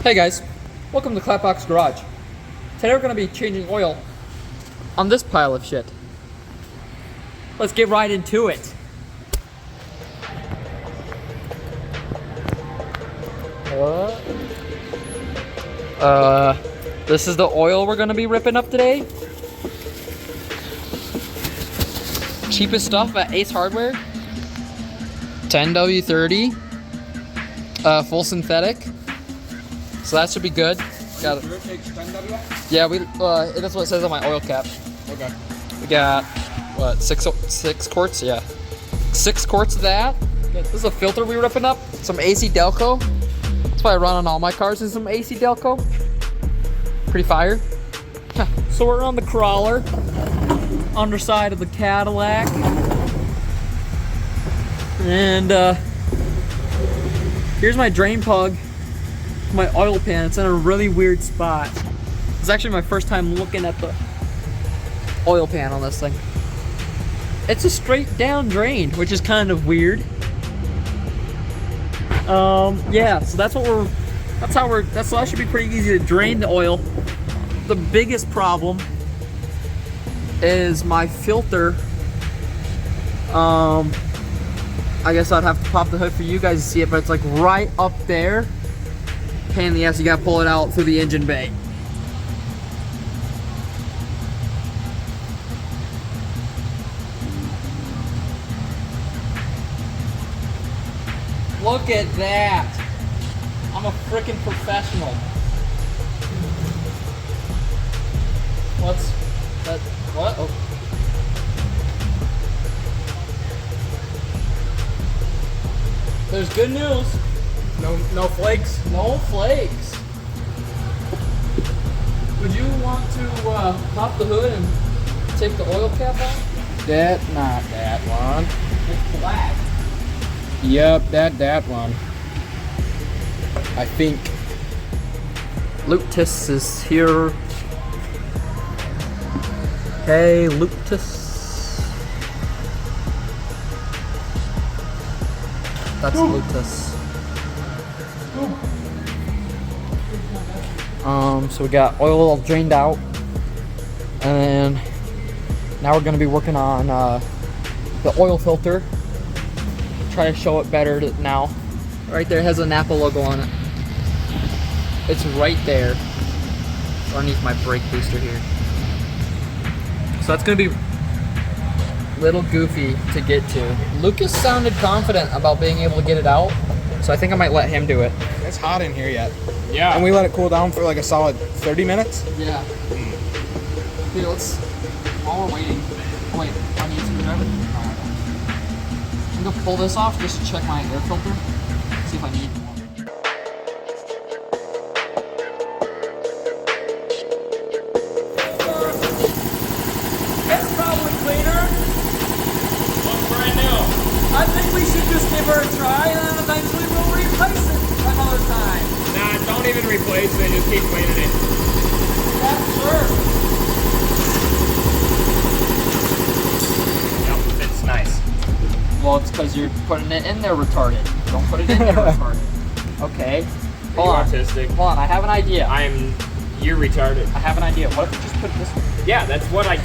Hey guys, welcome to Clapbox Garage. Today we're going to be changing oil on this pile of shit. Let's get right into it. This is the oil we're going to be ripping up today. Cheapest stuff at Ace Hardware. 10W30. Full synthetic. So that should be good. Got it. Yeah, that's what it says on my oil cap. Okay. We got what, six quarts? Yeah, 6 quarts of that. This is a filter we're ripping up. Some AC Delco. That's why I run on all my cars is some AC Delco. Pretty fire. So we're on the crawler, underside of the Cadillac, and here's my drain plug. My oil pan, it's in a really weird spot. It's actually my first time looking at the oil pan on this thing. It's a straight down drain, which is kind of weird. Yeah, so that should be pretty easy to drain the oil. The biggest problem is my filter. I guess I'd have to pop the hood for you guys to see it, but it's like right up there. Pain in the ass, you gotta pull it out through the engine bay. Look at that. I'm a freaking professional. What's that? What? Oh. There's good news. No flakes? No flakes. Would you want to pop the hood and take the oil cap off? Not that one. It's black. Yep, that one. I think. Lutus is here. Hey, Lutus. That's Lutus. So we got oil all drained out, and then now we're going to be working on the oil filter. Try to show it better now. Right there, it has a Napa logo on it. It's right there underneath my brake booster here. So that's going to be a little goofy to get to. Lucas sounded confident about being able to get it out, so I think I might let him do it. It's hot in here yet. Yeah. And we let it cool down for like a solid 30 minutes? Yeah. Here, while we're waiting. Oh, wait, I need to drive it? No, I don't. I'm gonna pull this off just to check my air filter. See if I need more. It's probably cleaner. Looks brand new. I think we should just give her a try and then eventually we'll replace it another time. Nah, don't even replace it, just keep cleaning it. Yeah, sure. Yep, it's nice. Well, it's because you're putting it in there retarded. Don't put it in there retarded. Okay. Hold on. Autistic. Hold on, I have an idea. You're retarded. I have an idea. What if we just put this one? Yeah, that's what I...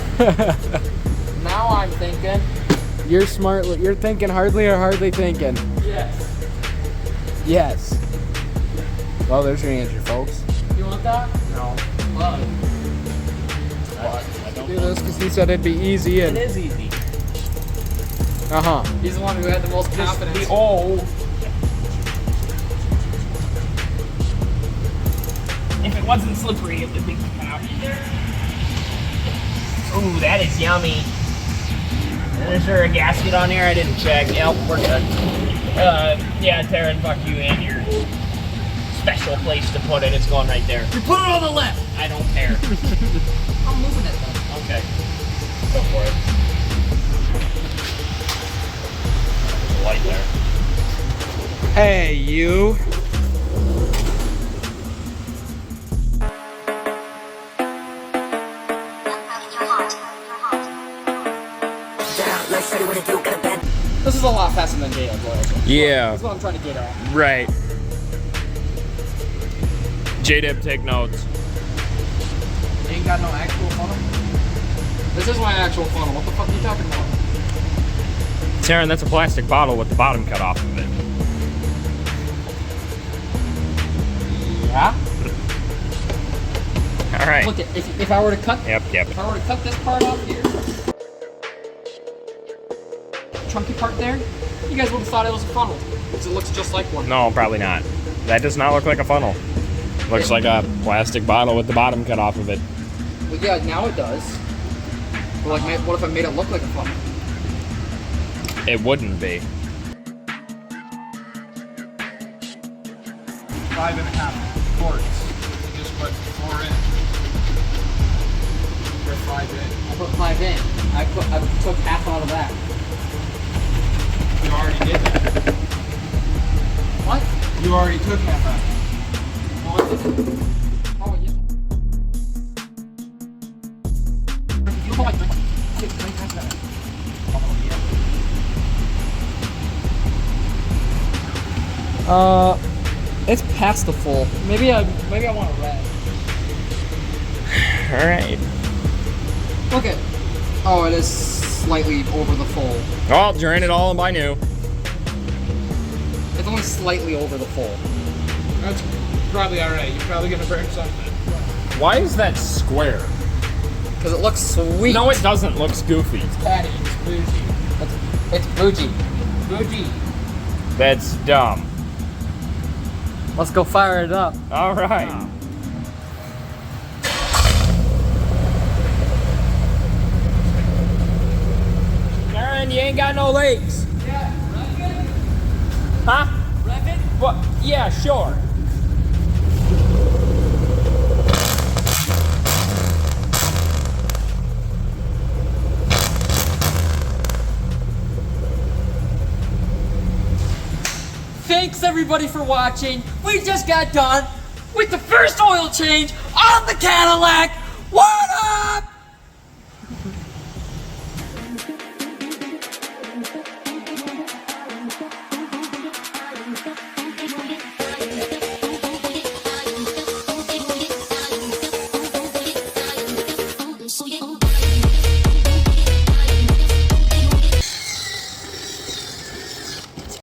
Now I'm thinking. You're smart. You're thinking hardly or hardly thinking. Yes. Yes. Well, there's your answer, folks. You want that? No. Love. I don't Do this because he said it'd be easy It and. is easy. He's the one who had the most confidence. If it wasn't slippery, it would be coming out. Ooh, that is yummy. Is there a gasket on there? I didn't check. Yep, we're good. Yeah, Taryn, fuck you and your special place to put it. It's going right there. You put it on the left. I don't care. I'm moving it though. Okay. Go for it. There's a light there. Hey, you. This is a lot faster than Gale Boy. Yeah. That's what I'm trying to get at. Right. J-Dib, take notes. Ain't got no actual funnel. This is my actual funnel. What the fuck are you talking about? Taryn, that's a plastic bottle with the bottom cut off of it. Yeah? All right. Look, if I were to cut... Yep. If I were to cut this part off here... chunky part there, you guys would have thought it was a funnel. Because it looks just like one. No, probably not. That does not look like a funnel. Looks like a plastic bottle with the bottom cut off of it. Well, yeah, now it does. But like, what if I made it look like a funnel? It wouldn't be. 5.5 quarts. Just put 4 in. Or 5 in. I put 5 in. I took half out of that. You already did that. What? You already took half out. No, I didn't. Oh, yeah. You know what? It's past the full. Maybe I want a red. All right. Look at. Oh, it is slightly over the full. Oh, drain it all by new. It's only slightly over the full. That's probably alright. You're probably gonna burn something. Why is that square? Because it looks sweet. No, it doesn't. Looks goofy. Caddy, it's bougie. It's bougie. Bougie. That's dumb. Let's go fire it up. All right. Karen, you ain't got no legs. Yeah, rev it. Huh? Rev it. What? Yeah, sure. Thanks everybody for watching. We just got done with the first oil change on the Cadillac. What